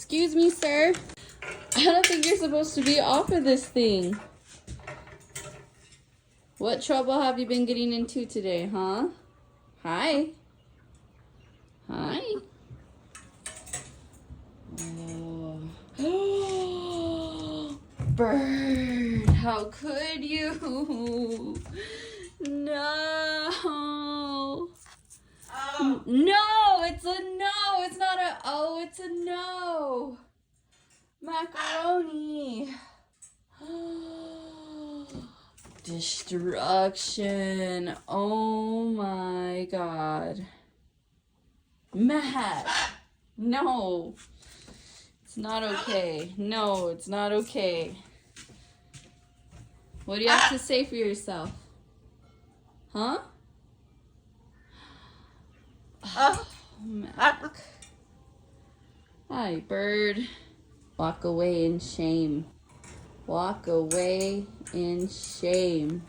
Excuse me, sir. I don't think you're supposed to be off of this thing. What trouble have you been getting into today, huh? Hi. Hi. Oh. Bird, how could you? No. Oh. No, it's a no. It's not a oh, it's a no. Macaroni. Destruction. Oh my God. Matt. No. It's not okay. No, it's not okay. What do you have to say for yourself? Huh? Oh, Mac. Hi, bird. Walk away in shame. Walk away in shame.